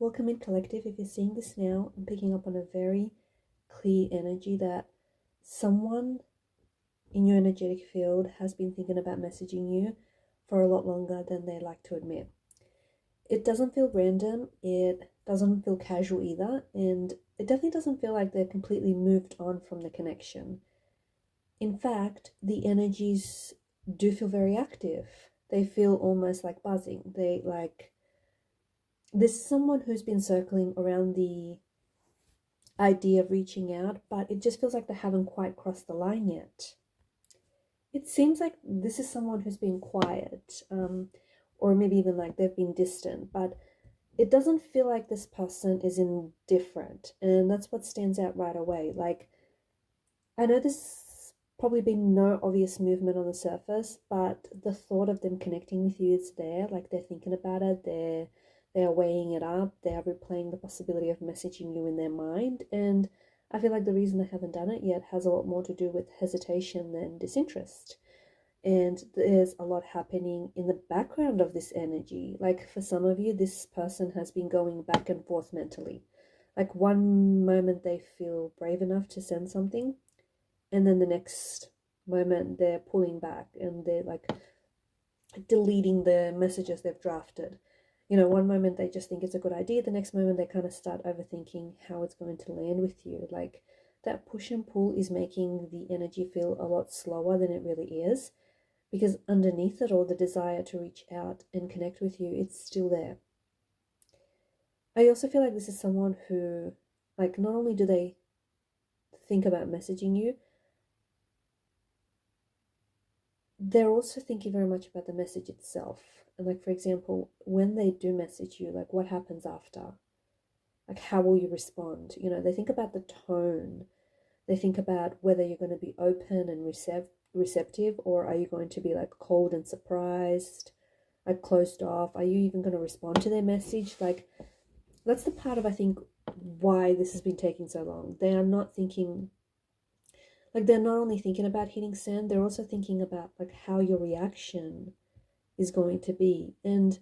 Welcome in, collective. If you're seeing this now, I'm picking up on a very clear energy that someone in your energetic field has been thinking about messaging you for a lot longer than they like to admit. It doesn't feel random, it doesn't feel casual either, and it definitely doesn't feel like they're completely moved on from the connection. In fact, the energies do feel very active. They feel almost like buzzing. There's someone who's been circling around the idea of reaching out, but it just feels like they haven't quite crossed the line yet. It seems like this is someone who's been quiet, or maybe even like they've been distant, but it doesn't feel like this person is indifferent, and that's what stands out right away. Like, I know there's probably been no obvious movement on the surface, but the thought of them connecting with you is there. Like, they're thinking about it, they're weighing it up, they're replaying the possibility of messaging you in their mind. And I feel like the reason they haven't done it yet has a lot more to do with hesitation than disinterest. And there's a lot happening in the background of this energy. Like, for some of you, this person has been going back and forth mentally. Like, one moment they feel brave enough to send something, and then the next moment they're pulling back and they're like deleting the messages they've drafted. One moment they just think it's a good idea, the next moment they kind of start overthinking how it's going to land with you. Like, that push and pull is making the energy feel a lot slower than it really is, because underneath it all, the desire to reach out and connect with you, it's still there. I also feel like this is someone who, like, not only do they think about messaging you, they're also thinking very much about the message itself. And, like, for example, when they do message you, like, what happens after? Like, how will you respond? They think about the tone. They think about whether you're going to be open and receptive, or are you going to be like cold and surprised, like closed off? Are you even going to respond to their message? Like, that's the part of, I think, why this has been taking so long. They are not thinking, like, they're not only thinking about hitting send, they're also thinking about like how your reaction is going to be. And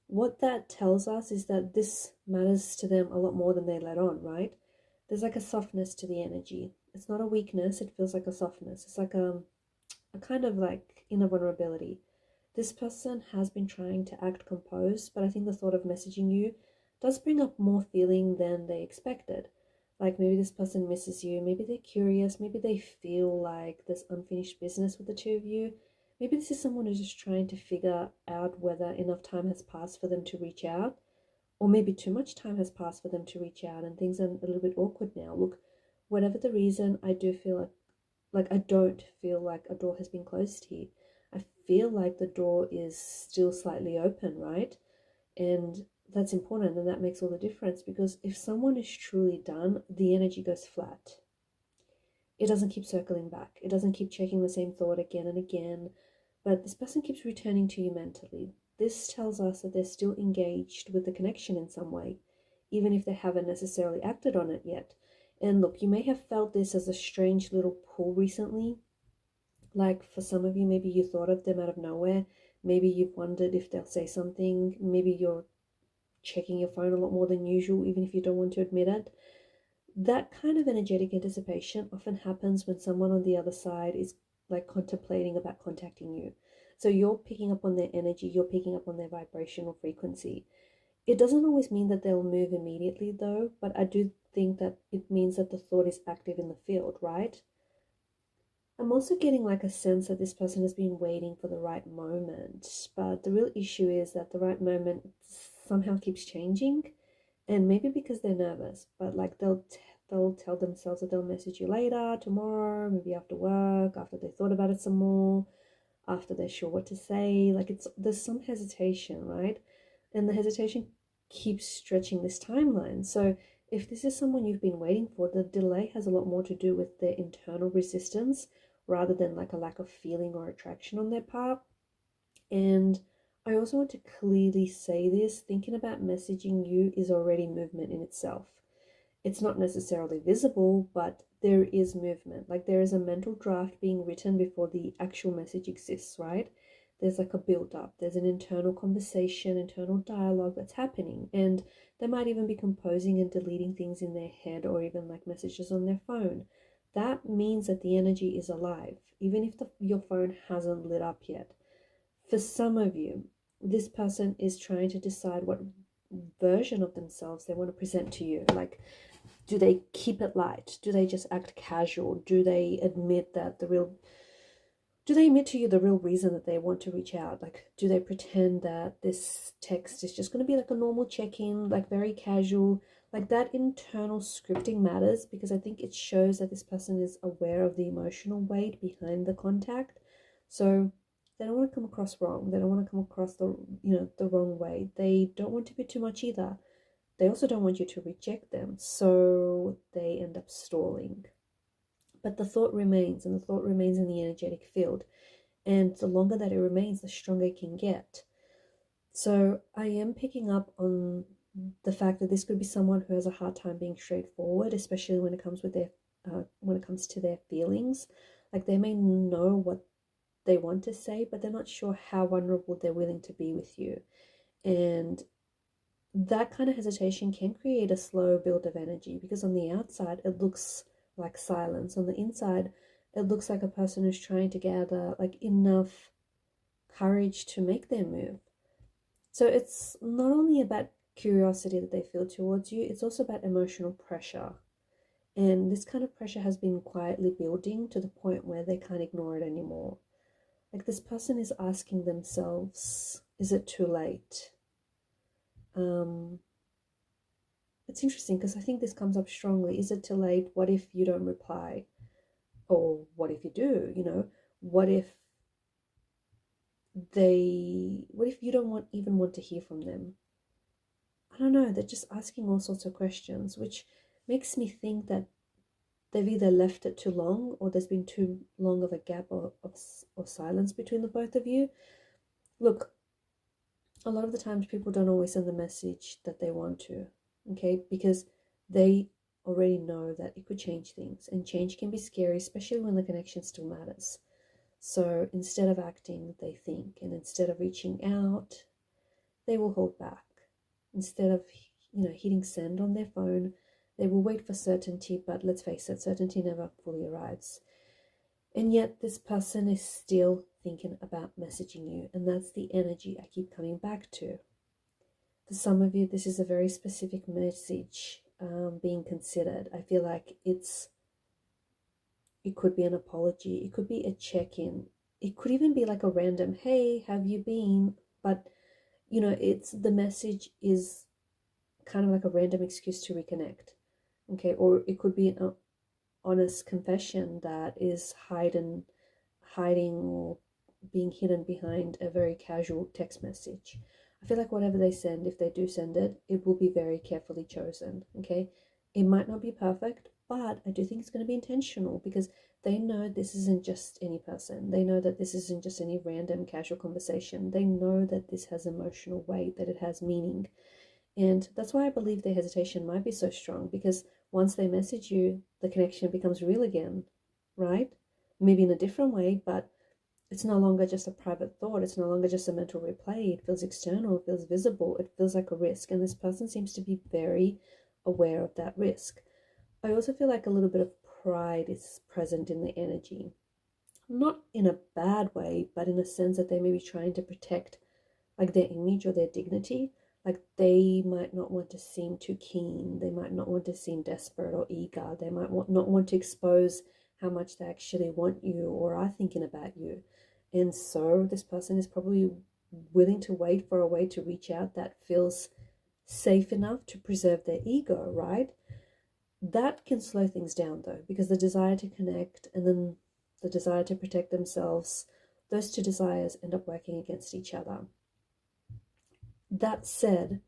what that tells us is that this matters to them a lot more than they let on, right? There's like a softness to the energy. It's not a weakness, it feels like a softness. It's like a kind of like inner vulnerability. This person has been trying to act composed, but I think the thought of messaging you does bring up more feeling than they expected. Like, maybe this person misses you, maybe they're curious, maybe they feel like there's unfinished business with the two of you. Maybe this is someone who's just trying to figure out whether enough time has passed for them to reach out, or maybe too much time has passed for them to reach out and things are a little bit awkward now. Look, whatever the reason, I do feel like I don't feel like a door has been closed here. I feel like the door is still slightly open, right? And that's important, and that makes all the difference, because if someone is truly done, the energy goes flat. It doesn't keep circling back. It doesn't keep checking the same thought again and again. But this person keeps returning to you mentally. This tells us that they're still engaged with the connection in some way, even if they haven't necessarily acted on it yet. And look, you may have felt this as a strange little pull recently. Like, for some of you, maybe you thought of them out of nowhere. Maybe you've wondered if they'll say something. Maybe you're checking your phone a lot more than usual, even if you don't want to admit it. That kind of energetic anticipation often happens when someone on the other side is like contemplating about contacting you. So you're picking up on their energy, you're picking up on their vibrational frequency. It doesn't always mean that they'll move immediately though, but I do think that it means that the thought is active in the field, right? I'm also getting like a sense that this person has been waiting for the right moment, but the real issue is that the right moment somehow keeps changing, and maybe because they're nervous, but like they'll tell themselves that they'll message you later, tomorrow, maybe after work, after they thought about it some more, after they're sure what to say. Like, there's some hesitation, right? And the hesitation keeps stretching this timeline. So if this is someone you've been waiting for, the delay has a lot more to do with their internal resistance rather than like a lack of feeling or attraction on their part. And I also want to clearly say this: thinking about messaging you is already movement in itself. It's not necessarily visible, but there is movement. Like, there is a mental draft being written before the actual message exists, right? there's like a build up, there's an internal conversation, internal dialogue that's happening, and they might even be composing and deleting things in their head or even like messages on their phone. That means that the energy is alive, even if your phone hasn't lit up yet. For some of you, this person is trying to decide what version of themselves they want to present to you. Like, do they keep it light? Do they just act casual? Do they admit to you the real reason that they want to reach out? Like, do they pretend that this text is just going to be like a normal check-in, like very casual? Like, that internal scripting matters, because I think it shows that this person is aware of the emotional weight behind the contact. So they don't want to come across wrong. They don't want to come across the wrong way. They don't want to be too much either. They also don't want you to reject them, so they end up stalling. But the thought remains, and the thought remains in the energetic field. And the longer that it remains, the stronger it can get. So I am picking up on the fact that this could be someone who has a hard time being straightforward, especially when it comes to their feelings. Like, they may know what they want to say, but they're not sure how vulnerable they're willing to be with you. And that kind of hesitation can create a slow build of energy, because on the outside it looks like silence. On the inside, it looks like a person who's trying to gather like enough courage to make their move. So it's not only about curiosity that they feel towards you, it's also about emotional pressure. And this kind of pressure has been quietly building to the point where they can't ignore it anymore. Like, this person is asking themselves, is it too late? It's interesting because I think this comes up strongly. Is it too late? What if you don't reply? Or what if you do? What if you don't even want to hear from them? I don't know. They're just asking all sorts of questions, which makes me think that they've either left it too long, or there's been too long of a gap of silence between the both of you. Look, a lot of the times people don't always send the message that they want to, okay? Because they already know that it could change things, and change can be scary, especially when the connection still matters. So instead of acting, they think, and instead of reaching out, they will hold back. Instead of, hitting send on their phone, they will wait for certainty, but let's face it, certainty never fully arrives. And yet this person is still thinking about messaging you, and that's the energy I keep coming back to. For some of you, this is a very specific message being considered. I feel like it could be an apology, it could be a check-in, it could even be like a random, hey, have you been? But it's the message is kind of like a random excuse to reconnect, okay? Or it could be an honest confession that is hiding or being hidden behind a very casual text message. I feel like whatever they send, if they do send it, it will be very carefully chosen, okay? It might not be perfect, but I do think it's going to be intentional, because they know this isn't just any person. They know that this isn't just any random casual conversation. They know that this has emotional weight, that it has meaning. And that's why I believe their hesitation might be so strong, because once they message you, the connection becomes real again, right? Maybe in a different way, but it's no longer just a private thought. It's no longer just a mental replay. It feels external, it feels visible, it feels like a risk. And this person seems to be very aware of that risk. I also feel like a little bit of pride is present in the energy. Not in a bad way, but in a sense that they may be trying to protect like their image or their dignity. Like, they might not want to seem too keen. They might not want to seem desperate or eager. They might not want to expose how much they actually want you or are thinking about you. And so this person is probably willing to wait for a way to reach out that feels safe enough to preserve their ego, right? That can slow things down though, because the desire to connect and then the desire to protect themselves, those two desires end up working against each other. That said,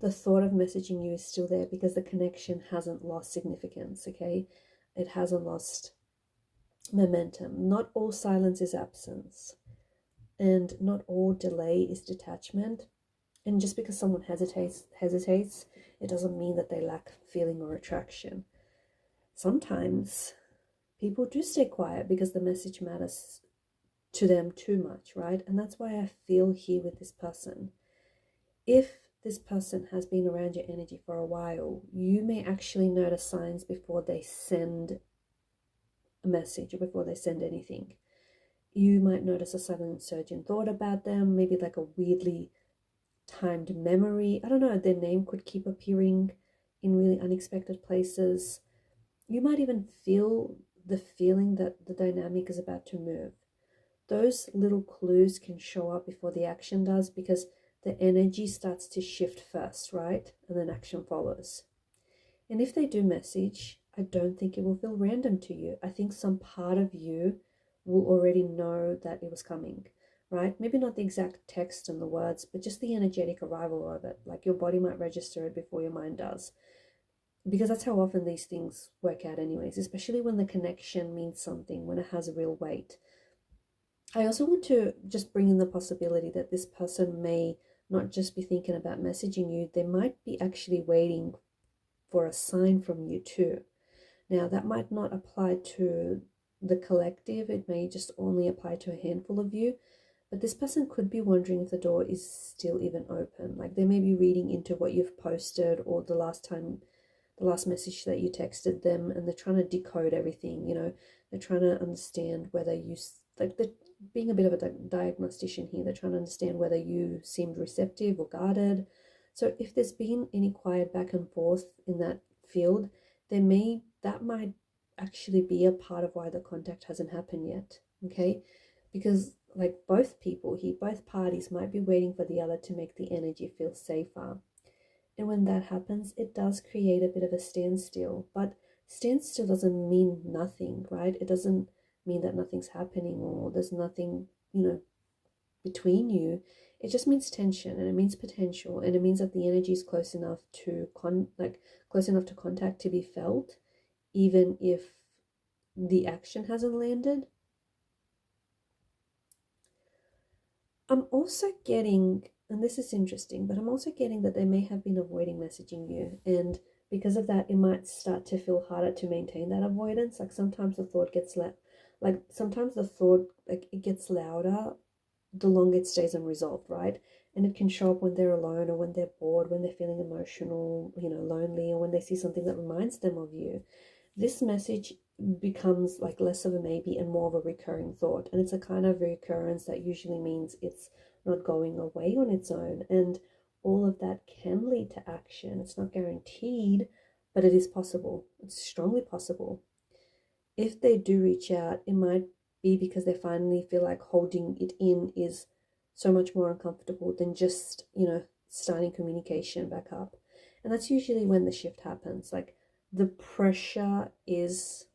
the thought of messaging you is still there, because the connection hasn't lost significance, okay? It hasn't lost momentum. Not all silence is absence, and not all delay is detachment. And just because someone hesitates, it doesn't mean that they lack feeling or attraction. Sometimes people do stay quiet because the message matters to them too much, right? And that's why I feel here with this person. If this person has been around your energy for a while, you may actually notice signs before they send a message or before they send anything. You might notice a sudden surge in thought about them, maybe like a weirdly timed memory. I don't know, their name could keep appearing in really unexpected places. You might even feel the feeling that the dynamic is about to move. Those little clues can show up before the action does, because the energy starts to shift first, right? And then action follows. And if they do message, I don't think it will feel random to you. I think some part of you will already know that it was coming, right? Maybe not the exact text and the words, but just the energetic arrival of it. Like your body might register it before your mind does. Because that's how often these things work out anyways, especially when the connection means something, when it has a real weight. I also want to just bring in the possibility that this person may not just be thinking about messaging you, they might be actually waiting for a sign from you too. Now, that might not apply to the collective, it may just only apply to a handful of you, but this person could be wondering if the door is still even open. Like they may be reading into what you've posted or the last message that you texted them, and they're trying to decode everything, they're trying to understand whether they're being a bit of a diagnostician here. They're trying to understand whether you seemed receptive or guarded. So if there's been any quiet back and forth in that field, that might actually be a part of why the contact hasn't happened yet, okay? Because like both people here, both parties might be waiting for the other to make the energy feel safer. And when that happens, it does create a bit of a standstill. But standstill doesn't mean nothing, right? It doesn't mean that nothing's happening or there's nothing, between you. It just means tension, and it means potential, and it means that the energy is close enough to contact to be felt, even if the action hasn't landed. I'm also getting, and this is interesting, but I'm also getting that they may have been avoiding messaging you, and because of that, it might start to feel harder to maintain that avoidance. Like sometimes the thought it gets louder the longer it stays unresolved, right? And it can show up when they're alone or when they're bored, when they're feeling emotional, lonely, or when they see something that reminds them of you. This message becomes like less of a maybe and more of a recurring thought. And it's a kind of recurrence that usually means it's not going away on its own. And all of that can lead to action. It's not guaranteed, but it is possible. It's strongly possible. If they do reach out, it might be because they finally feel like holding it in is so much more uncomfortable than just, starting communication back up. And that's usually when the shift happens. Like the pressure is,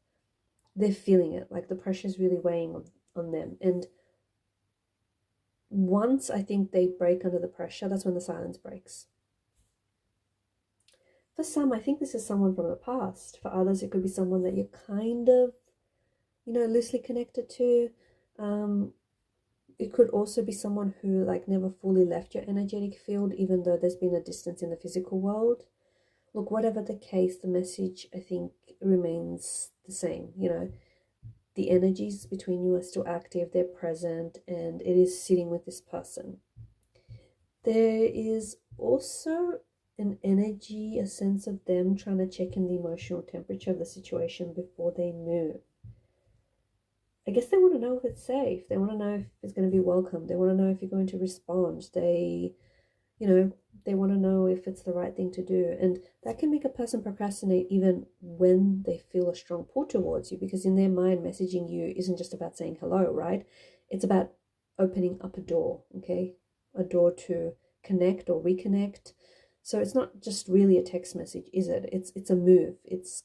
they're feeling it. Like the pressure is really weighing on them. And once I think they break under the pressure, that's when the silence breaks. For some, I think this is someone from the past. For others, it could be someone that you're kind of, loosely connected to. It could also be someone who like never fully left your energetic field, even though there's been a distance in the physical world. Look, whatever the case, the message, I think, remains the same. The energies between you are still active, they're present, and it is sitting with this person. There is also an energy, a sense of them trying to check in the emotional temperature of the situation before they move. I guess they want to know if it's safe. They want to know if it's going to be welcome. They want to know if you're going to respond. They want to know if it's the right thing to do. And that can make a person procrastinate even when they feel a strong pull towards you, because in their mind, messaging you isn't just about saying hello, right? It's about opening up a door, okay? A door to connect or reconnect. So it's not just really a text message, is it? It's a move. It's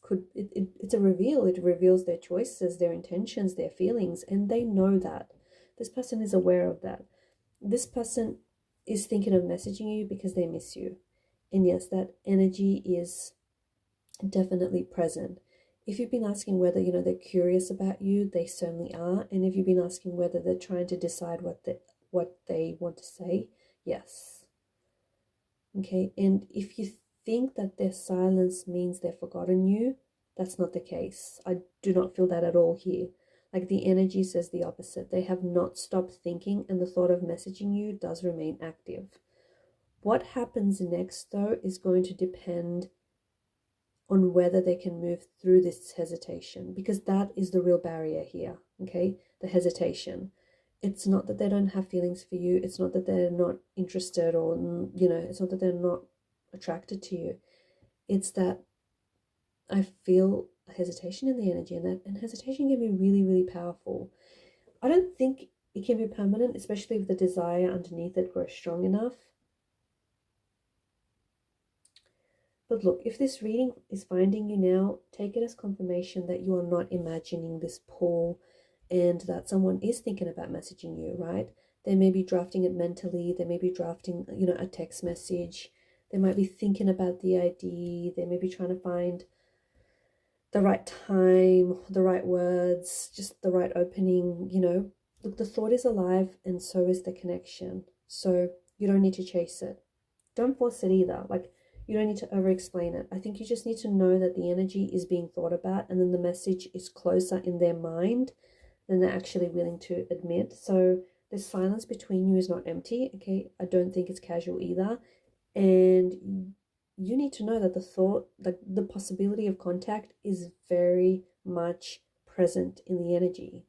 a reveal. It reveals their choices, their intentions, their feelings, and they know that. This person is aware of that. This person is thinking of messaging you because they miss you. And yes, that energy is definitely present. If you've been asking whether, they're curious about you, they certainly are. And if you've been asking whether they're trying to decide what they want to say, yes. Okay, and if you think that their silence means they've forgotten you, that's not the case. I do not feel that at all here. Like the energy says the opposite. They have not stopped thinking, and the thought of messaging you does remain active. What happens next, though, is going to depend on whether they can move through this hesitation, because that is the real barrier here, okay? The hesitation. It's not that they don't have feelings for you. It's not that they're not interested, or, it's not that they're not attracted to you. It's that I feel a hesitation in the energy, and hesitation can be really, really powerful. I don't think it can be permanent, especially if the desire underneath it grows strong enough. But look, if this reading is finding you now, take it as confirmation that you are not imagining this pull and that someone is thinking about messaging you, right? They may be drafting it mentally. They may be drafting, a text message. They might be thinking about the ID. They may be trying to find the right time, the right words, just the right opening, Look, the thought is alive and so is the connection. So you don't need to chase it. Don't force it either. Like, you don't need to over explain it. I think you just need to know that the energy is being thought about, and then the message is closer in their mind than they're actually willing to admit. So the silence between you is not empty, okay? I don't think it's casual either. And you need to know that the thought, the possibility of contact is very much present in the energy.